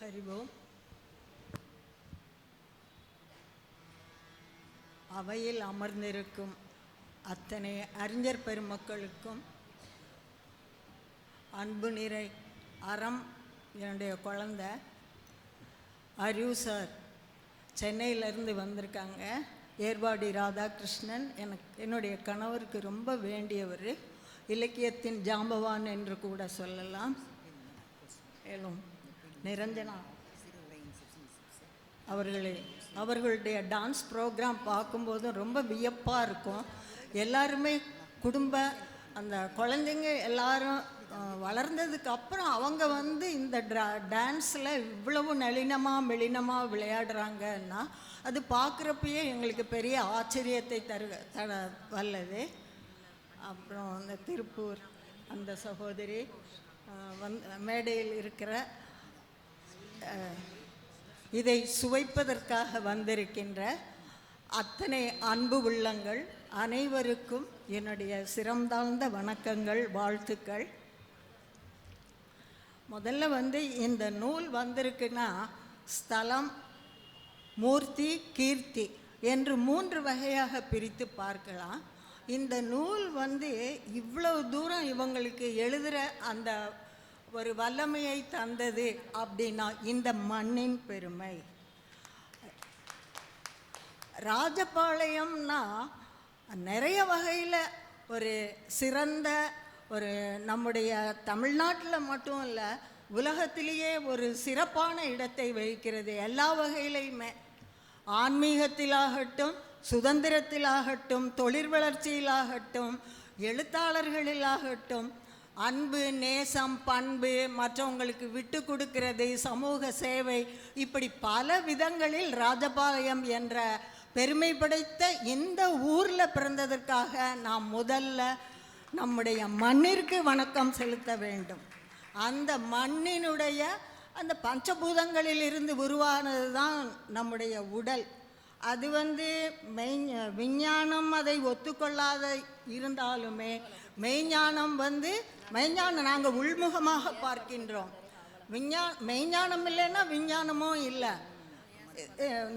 ஹரிவோம். அவையில் அமர்ந்திருக்கும் அத்தனை அறிஞர் பெருமக்களுக்கும் அன்பு நிறை அறம் என்னுடைய குழந்தை அறிவு சார் சென்னையிலேருந்து வந்திருக்காங்க. ஏர்வாடி ராதாகிருஷ்ணன் என்னுடைய கணவருக்கு ரொம்ப வேண்டியவர், இலக்கியத்தின் ஜாம்பவான் என்று கூட சொல்லலாம். மேலும் நிரஞ்சனா அவர்களுடைய டான்ஸ் ப்ரோக்ராம் பார்க்கும்போது ரொம்ப வியப்பாக இருக்கும். எல்லாருமே குடும்ப அந்த குழந்தைங்க எல்லாரும் வளர்ந்ததுக்கு அப்புறம் அவங்க இந்த டான்ஸில் இவ்வளவு நளினமாக மெளினமாக விளையாடுறாங்கன்னா அது பார்க்குறப்பயே எங்களுக்கு பெரிய ஆச்சரியத்தை வல்லது. அப்புறம் அந்த திருப்பூர் அந்த சகோதரி மேடையில் இருக்கிற இதை சுவைப்பதற்காக வந்திருக்கின்ற அத்தனை அன்பு உள்ளங்கள் அனைவருக்கும் என்னுடைய சிரம்தாழ்ந்த வணக்கங்கள், வாழ்த்துக்கள். முதல்ல இந்த நூல் வந்திருக்குன்னா ஸ்தலம், மூர்த்தி, கீர்த்தி என்று 3 வகையாக பிரித்து பார்க்கலாம். இந்த நூல் இவ்வளவு தூரம் இவங்களுக்கு எழுதுகிற அந்த ஒரு வல்லமையை தந்தது அப்படின்னா இந்த மண்ணின் பெருமை. ராஜபாளையம்னா நிறைய வகையில் ஒரு சிறந்த ஒரு நம்முடைய தமிழ்நாட்டில் மட்டும் இல்லை உலகத்திலேயே ஒரு சிறப்பான இடத்தை வகிக்கிறது. எல்லா வகையிலையுமே ஆன்மீகத்திலாகட்டும், சுதந்திரத்திலாகட்டும், தொழில் வளர்ச்சியிலாகட்டும், எழுத்தாளர்களிலாகட்டும், அன்பு, நேசம், பண்பு, மற்றவங்களுக்கு விட்டு கொடுக்கிறது, சமூக சேவை, இப்படி பல விதங்களில் ராஜபாளையம் என்ற பெருமை படைத்த இந்த ஊரில் பிறந்ததற்காக நாம் முதல்ல நம்முடைய மண்ணிற்கு வணக்கம் செலுத்த வேண்டும். அந்த மண்ணினுடைய அந்த பஞ்சபூதங்களில் இருந்து உருவானது தான் நம்முடைய உடல். அது விஞ்ஞானம் அதை ஒத்துக்கொள்ளாத இருந்தாலுமே மெய்ஞானம் மெய்ஞானம் நாங்கள் உள்முகமாக பார்க்கின்றோம். மெய்ஞானம் இல்லைன்னா விஞ்ஞானமும் இல்லை.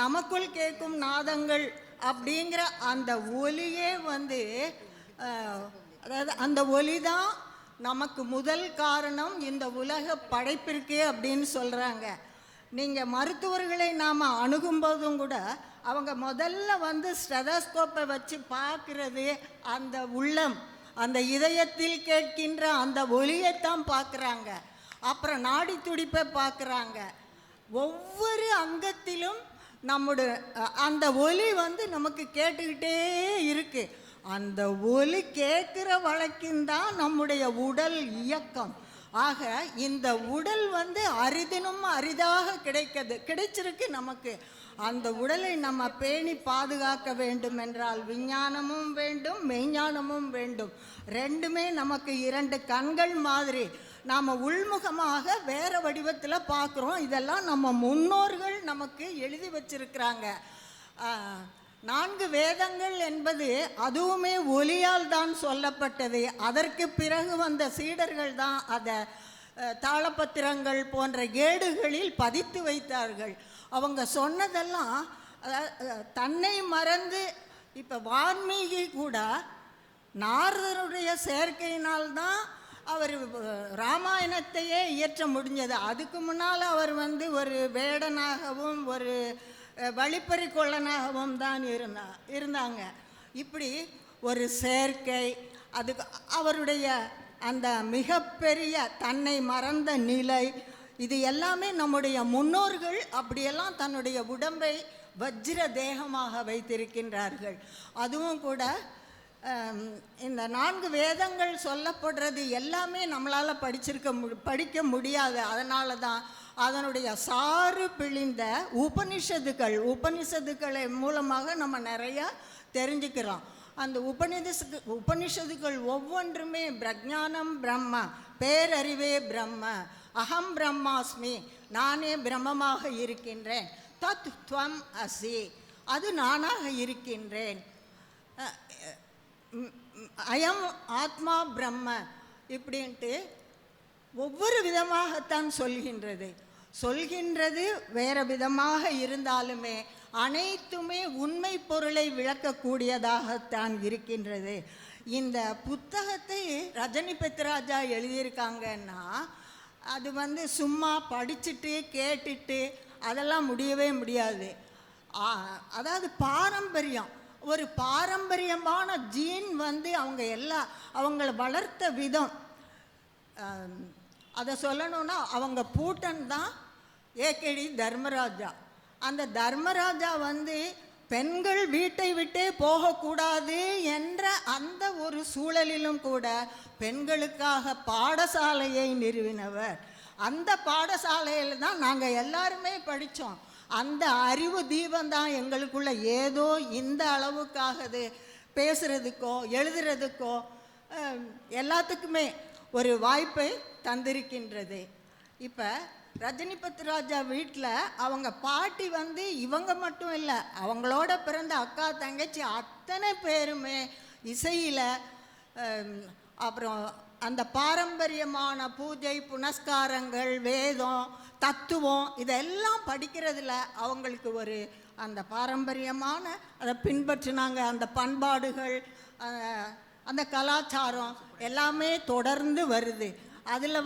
நமக்குள் கேட்கும் நாதங்கள் அப்படிங்கிற அந்த ஒலியே அதாவது அந்த ஒலி தான் நமக்கு முதல் காரணம் இந்த உலக படைப்பிற்கு அப்படின்னு சொல்கிறாங்க. நீங்கள் மருத்துவர்களை நாம் அணுகும்போதும் கூட அவங்க முதல்ல ஸ்டெதஸ்கோப்பை வச்சு பார்க்குறது அந்த உள்ளம், அந்த இதயத்தில் கேட்கின்ற அந்த ஒலியைத்தான் பார்க்குறாங்க. அப்புறம் நாடி துடிப்பை பார்க்குறாங்க. ஒவ்வொரு அங்கத்திலும் நம்முடைய அந்த ஒலி நமக்கு கேட்டுக்கிட்டே இருக்குது. அந்த ஒலி கேட்குற வழக்கின்தான் நம்முடைய உடல் இயக்கம். ஆக இந்த உடல் அரிதினும் அரிதாக கிடைச்சிருக்கு நமக்கு. அந்த உடலை நம்ம பேணி பாதுகாக்க வேண்டும் என்றால் விஞ்ஞானமும் வேண்டும், மெய்ஞானமும் வேண்டும். ரெண்டுமே நமக்கு 2 கண்கள் மாதிரி நாம் உள்முகமாக வேறு வடிவத்தில் பார்க்குறோம். இதெல்லாம் நம்ம முன்னோர்கள் நமக்கு எழுதி வச்சிருக்கிறாங்க. 4 வேதங்கள் என்பது அதுவுமே ஒலியால் தான் சொல்லப்பட்டது. அதற்கு பிறகு வந்த சீடர்கள் தான் அதை தாளப்பத்திரங்கள் போன்ற ஏடுகளில் பதித்து வைத்தார்கள். அவங்க சொன்னதெல்லாம் தன்னை மறந்து இப்போ வால்மீகி கூட நாரதருடைய சேர்க்கையினால்தான் அவர் ராமாயணத்தையே இயற்ற முடிஞ்சது. அதுக்கு முன்னால் அவர் ஒரு வேடனாகவும் ஒரு வழிப்பறி கொள்ளனாகவும் தான் இருந்தாங்க. இப்படி ஒரு சேர்க்கை, அதுக்கு அவருடைய அந்த மிகப்பெரிய தன்னை மறந்த நிலை, இது எல்லாமே நம்முடைய முன்னோர்கள் அப்படியெல்லாம் தன்னுடைய உடம்பை வஜ்ர தேகமாக வைத்திருக்கின்றார்கள். அதுவும் கூட இந்த 4 வேதங்கள் சொல்லப்படுறது எல்லாமே நம்மளால் படிக்க முடியாது. அதனால தான் அதனுடைய சாறு பிழிந்த உபனிஷத்துக்களை மூலமாக நம்ம நிறையா தெரிஞ்சுக்கிறோம். அந்த உபனிஷத்துக்கள் ஒவ்வொன்றுமே பிரஜானம் பிரம்ம, பேரறிவே பிரம்ம, அகம் பிரம்மாஸ்மி, நானே பிரம்மமாக இருக்கின்றேன், தத் துவம் அசி, அது நானாக இருக்கின்றேன், அயம் ஆத்மா பிரம்ம, இப்படின்ட்டு ஒவ்வொரு விதமாகத்தான் சொல்கின்றது. சொல்கின்றது வேறு விதமாக இருந்தாலுமே அனைத்துமே உண்மை பொருளை விளக்கக்கூடியதாகத்தான் இருக்கின்றது. இந்த புத்தகத்தை ரஜினி பெத்ராஜா எழுதியிருக்காங்கன்னா அது சும்மா படிச்சுட்டு கேட்டுட்டு அதெல்லாம் முடியவே முடியாது. அதாவது பாரம்பரியம், ஒரு பாரம்பரியமான ஜீன் அவங்கள வளர்த்த விதம். அதை சொல்லணும்னா அவங்க பூட்டன் தான் ஏகேடி தர்மராஜா. அந்த தர்மராஜா பெண்கள் வீட்டை விட்டே போகக்கூடாது என்ற அந்த ஒரு சூழலிலும் கூட பெண்களுக்காக பாடசாலையை நிறுவினவர். அந்த பாடசாலையில் தான் நாங்கள் எல்லாருமே படித்தோம். அந்த அறிவு தீபந்தான் எங்களுக்குள்ள ஏதோ இந்த அளவுக்காகது பேசுகிறதுக்கோ எழுதுறதுக்கோ எல்லாத்துக்குமே ஒரு வாய்ப்பை தந்திருக்கின்றது. இப்போ ரஜினி பெத்ராஜா வீட்டில் அவங்க பாட்டி இவங்க மட்டும் இல்லை, அவங்களோட பிறந்த அக்கா தங்கச்சி அத்தனை பேருமே இசையில், அப்புறம் அந்த பாரம்பரியமான பூஜை புனஸ்காரங்கள், வேதம், தத்துவம் இதெல்லாம் படிக்கிறதுல அவங்களுக்கு ஒரு அந்த பாரம்பரியமான அதை பின்பற்றினாங்க. அந்த பண்பாடுகள், அந்த கலாச்சாரம் எல்லாமே தொடர்ந்து வருது. அதில்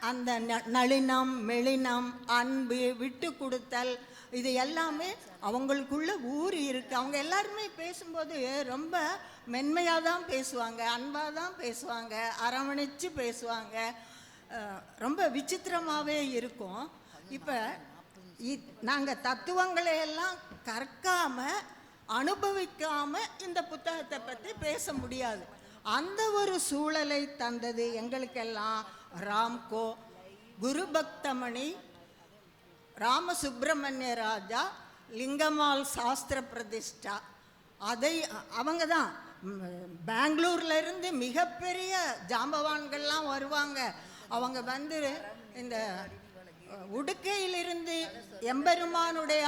அந்த நளினம், மெளினம், அன்பு, விட்டு கொடுத்தல் இது எல்லாமே அவங்களுக்குள்ள ஊறி இருக்குது. அவங்க எல்லாருமே பேசும்போது ரொம்ப மென்மையாக தான் பேசுவாங்க, அன்பாக தான் பேசுவாங்க, அரவணைச்சு பேசுவாங்க. ரொம்ப விசித்திரமாகவே இருக்கும். இப்போ நாங்கள் தத்துவங்களை எல்லாம் கற்காமல் அனுபவிக்காமல் இந்த புத்தகத்தை பற்றி பேச முடியாது. அந்த ஒரு சூழலை தந்தது எங்களுக்கெல்லாம் ராம்கோ, குருபக்தமணி, ராமசுப்பிரமணிய ராஜா, லிங்கம்மாள் சாஸ்திர பிரதிஷ்டா. அவங்க தான் பெங்களூர்லேருந்து மிகப்பெரிய ஜாம்பவான்கள்லாம் வருவாங்க. அவங்க இந்த உடுக்கையிலிருந்து எம்பெருமானுடைய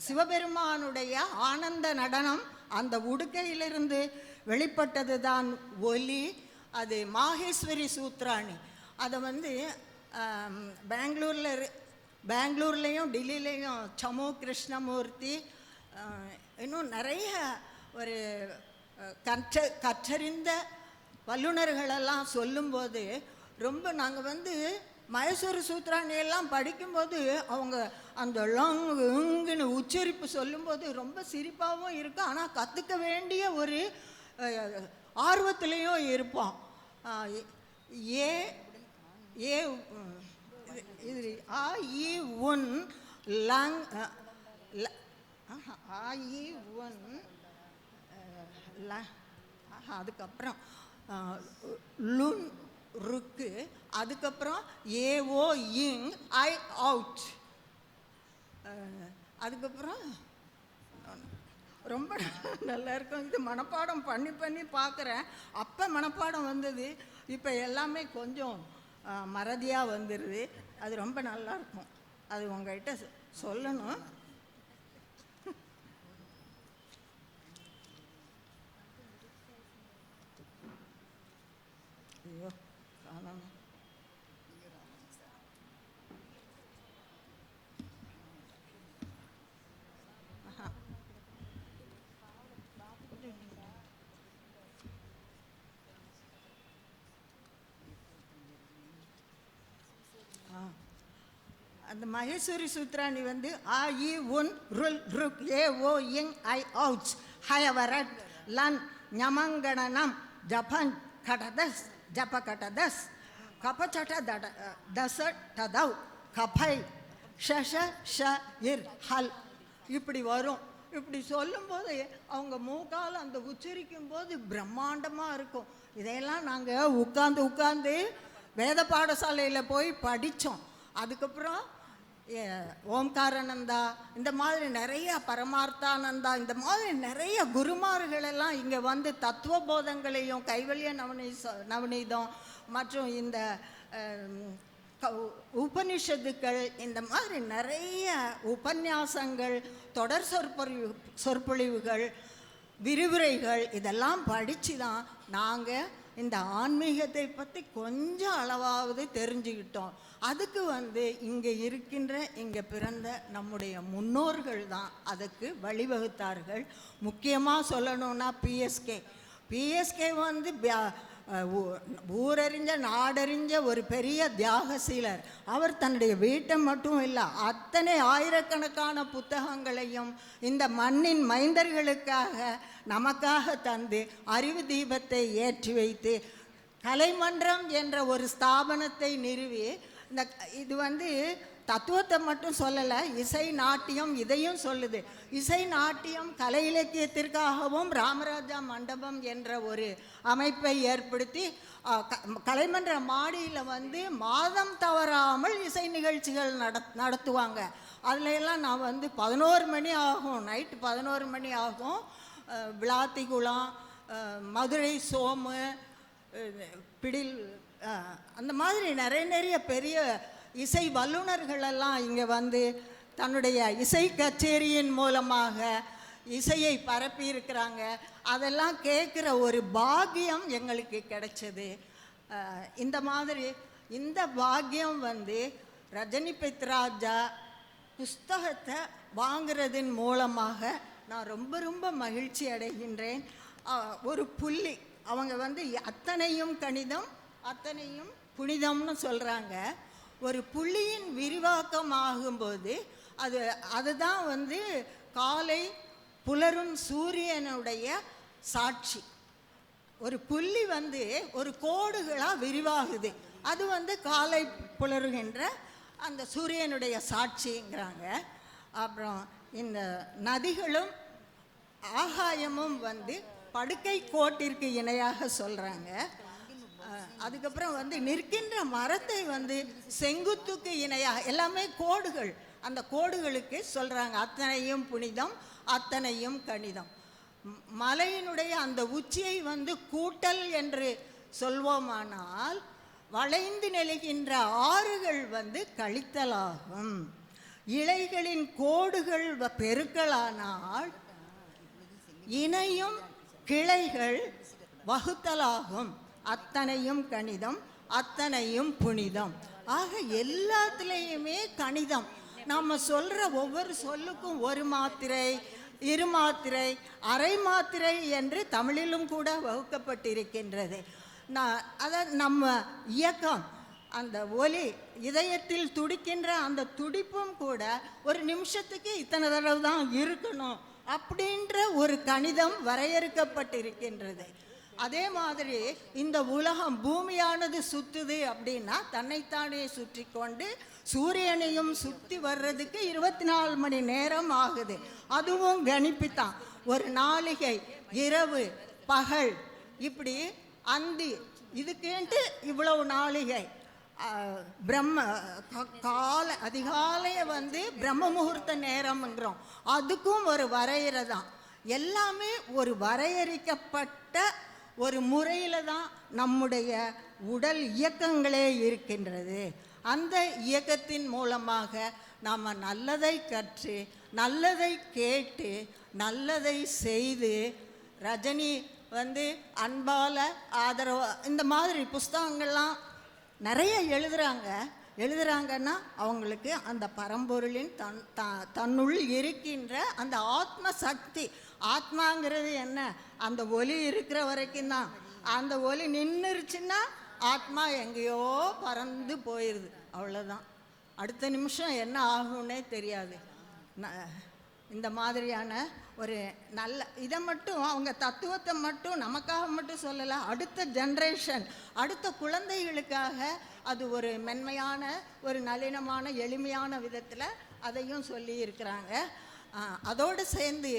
சிவபெருமானுடைய ஆனந்த நடனம் அந்த உடுக்கையிலிருந்து வெளிப்பட்டது தான் ஒலி. அது மாகேஸ்வரி சூத்ராணி. அதை பெங்களூர்லேயும் டெல்லியிலையும் சமு கிருஷ்ணமூர்த்தி, இன்னும் நிறைய ஒரு கற்றறிந்த வல்லுநர்களெல்லாம் சொல்லும்போது ரொம்ப நாங்கள் மைசூர் சூத்ராணியெல்லாம் படிக்கும்போது அவங்க அந்த லாங்குன்னு உச்சரிப்பு சொல்லும்போது ரொம்ப சிரிப்பாகவும் இருக்கும். ஆனால் கற்றுக்க வேண்டிய ஒரு ஆர்வத்திலையும் இருப்போம். ஏ ஏ இது ஆ இ உன் லங் ஆ இ உன் அதுக்கப்புறம் லுன் ருக்கு, அதுக்கப்புறம் ஏஓ இங் ஐ அவுட், அதுக்கப்புறம் ரொம்ப நல்லா இருக்கும். இது மனப்பாடம் பண்ணி பண்ணி பார்க்குறேன். அப்போ மனப்பாடம் வந்தது, இப்போ எல்லாமே கொஞ்சம் மறதியாக வந்துடுது. அது ரொம்ப நல்லாயிருக்கும். அது உங்கள்கிட்ட சொல்லணும். ஐயோ காணணும். அந்த மகேஸ்வரி சூத்ராணி ஆ இ உன் ருல் ருக் ஏ ஓ இங் ஐ அவுச் ஹயவரட் லன் ஞமங்கணனம் ஜபன் கடதஸ் ஜப கடதஸ் கபச்சட தச டதவ் கபை ஷஷ ஷ இர் ஹல் இப்படி வரும். இப்படி சொல்லும்போது அவங்க மூக்கால் அந்த உச்சரிக்கும் போது பிரம்மாண்டமாக இருக்கும். இதையெல்லாம் நாங்கள் உட்காந்து வேத பாடசாலையில் போய் படித்தோம். அதுக்கப்புறம் ஓம்காரானந்தா, இந்த மாதிரி நிறைய பரமார்த்தானந்தா, இந்த மாதிரி நிறைய குருமார்களெல்லாம் இங்கே தத்துவ போதங்களையும் கைவல்ய நவநீதம் மற்றும் இந்த உபனிஷத்துக்கள், இந்த மாதிரி நிறைய உபன்யாசங்கள், தொடர் சொற்பொழிவுகள், விரிவுரைகள் இதெல்லாம் படித்து தான் நாங்கள் இந்த ஆன்மீகத்தை பற்றி கொஞ்சம் அளவாவது தெரிஞ்சுக்கிட்டோம். அதுக்கு இங்கே இருக்கின்ற இங்கே பிறந்த நம்முடைய முன்னோர்கள் தான் அதுக்கு வழிவகுத்தார்கள். முக்கியமாக சொல்லணும்னா பிஎஸ்கே ஊரறிஞ்ச நாடறிஞ்ச ஒரு பெரிய தியாகசீலர். அவர் தன்னுடைய வீட்டை மட்டும் இல்லை, அத்தனை ஆயிரக்கணக்கான புத்தகங்களையும் இந்த மண்ணின் மைந்தர்களுக்காக நமக்காக தந்து அறிவு தீபத்தை ஏற்றி வைத்து கலைமன்றம் என்ற ஒரு ஸ்தாபனத்தை நிறுவி இது தத்துவத்தை மட்டும் சொல்லலை, இசை நாட்டியம் இதையும் சொல்லுது. இசை நாட்டியம் கலை இலக்கியத்திற்காகவும் ராமராஜா மண்டபம் என்ற ஒரு அமைப்பை ஏற்படுத்தி கலைமன்ற மாடியில் மாதம் தவறாமல் இசை நிகழ்ச்சிகள் நடத்துவாங்க. அதில் எல்லாம் நான் 11 மணி ஆகும், நைட்டு 11 மணி ஆகும். விளாத்திகுளம், மதுரை சோமு, பிடில், அந்த மாதிரி நிறைய பெரிய இசை வல்லுநர்களெல்லாம் இங்கே தன்னுடைய இசை கச்சேரியின் மூலமாக இசையை பரப்பி இருக்கிறாங்க. அதெல்லாம் கேட்குற ஒரு பாக்கியம் எங்களுக்கு கிடைச்சது. இந்த பாக்கியம் ரஜினி பெத்ராஜா புஸ்தகத்தை வாங்கிறதின் மூலமாக நான் ரொம்ப மகிழ்ச்சி அடைகின்றேன். ஒரு புள்ளி அவங்க அத்தனையும் கணிதம் அத்தனையும் புனிதம்னு சொல்கிறாங்க. ஒரு புள்ளியின் விரிவாக்கம் ஆகும்போது அதுதான் காலை புலரும் சூரியனுடைய சாட்சி. ஒரு புள்ளி ஒரு கோடுகளாக விரிவாகுது, அது காலை புலருகின்ற அந்த சூரியனுடைய சாட்சிங்கிறாங்க. அப்புறம் இந்த நதிகளும் ஆகாயமும் படுக்கை கோட்டிற்கு இணையாக சொல்கிறாங்க. அதுக்கப்புறம் நிற்கின்ற மரத்தை செங்குத்துக்கு இணையாக, எல்லாமே கோடுகள், அந்த கோடுகளுக்கு சொல்கிறாங்க அத்தனையும் புனிதம் அத்தனையும் கணிதம். மலையினுடைய அந்த உச்சியை கூட்டல் என்று சொல்வோமானால் வளைந்து நெழுகின்ற ஆறுகள் கழித்தலாகும். இலைகளின் கோடுகள் பெருக்கலானால் இணையும் கிளைகள் வகுத்தலாகும். அத்தனையும் கணிதம் அத்தனையும் புனிதம். ஆக எல்லாத்துலேயுமே கணிதம். நம்ம சொல்கிற ஒவ்வொரு சொல்லுக்கும் ஒரு மாத்திரை, இரு மாத்திரை, அரை மாத்திரை என்று தமிழிலும் கூட வகுக்கப்பட்டிருக்கின்றது. அதாவது நம்ம இயக்கம், அந்த ஒலி இதயத்தில் துடிக்கின்ற அந்த துடிப்பும் கூட ஒரு நிமிஷத்துக்கு இத்தனை தடவை தான் இருக்கணும் அப்படின்ற ஒரு கணிதம் வரையறுக்கப்பட்டிருக்கின்றது. அதே மாதிரி இந்த உலகம் பூமியானது சுற்றுது அப்படின்னா தன்னைத்தானே சுற்றி கொண்டு சூரியனையும் சுற்றி வர்றதுக்கு 24 மணி நேரம் ஆகுது. அதுவும் கணிப்புத்தான். ஒரு நாளிகை, இரவு, பகல், இப்படி அந்தி, இதுக்கேன்ட்டு இவ்வளவு நாளிகை. அதிகாலையை பிரம்ம முகூர்த்த நேரம்ங்கிறோம், அதுக்கும் ஒரு வரையறை தான். எல்லாமே ஒரு வரையறுக்கப்பட்ட ஒரு முறையில் தான் நம்முடைய உடல் இயக்கங்களே இருக்கின்றது. அந்த இயக்கத்தின் மூலமாக நாம் நல்லதை கற்று நல்லதை கேட்டு நல்லதை செய்து, ரஜினி அன்பால் ஆதரவு இந்த மாதிரி புஸ்தகங்கள்லாம் நிறைய எழுதுகிறாங்கன்னா அவங்களுக்கு அந்த பரம்பொருளின் தன்னுள் இருக்கின்ற அந்த ஆத்ம சக்தி. ஆத்மாங்கிறது என்ன? அந்த ஒலி இருக்கிற வரைக்கும் தான். அந்த ஒலி நின்றுச்சுன்னா ஆத்மா எங்கேயோ பறந்து போயிடுது, அவ்வளோதான். அடுத்த நிமிஷம் என்ன ஆகும்னே தெரியாது. இந்த மாதிரியான ஒரு நல்ல இதை மட்டும், அவங்க தத்துவத்தை மட்டும் நமக்காக மட்டும் சொல்லலை, அடுத்த ஜென்ரேஷன், அடுத்த குழந்தைகளுக்காக அது ஒரு மென்மையான, ஒரு நளினமான, எளிமையான விதத்தில் அதையும் சொல்லி இருக்கிறாங்க. அதோடு சேர்ந்து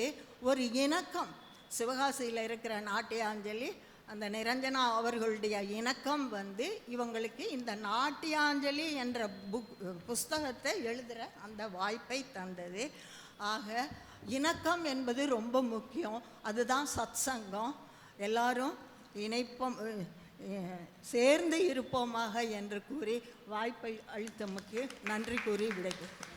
ஒரு இணக்கம், சிவகாசியில் இருக்கிற நாட்டியாஞ்சலி, அந்த நிரஞ்சனா அவர்களுடைய இணக்கம் இவங்களுக்கு இந்த நாட்டியாஞ்சலி என்ற புஸ்தகத்தை எழுதுகிற அந்த வாய்ப்பை தந்தது. ஆக இணக்கம் என்பது ரொம்ப முக்கியம். அதுதான் சத் சங்கம். எல்லாரும் இணைப்போம், சேர்ந்து இருப்போமாக என்று கூறி வாய்ப்பை அளித்தமைக்கு நன்றி கூறி விடைபெறுகிறேன்.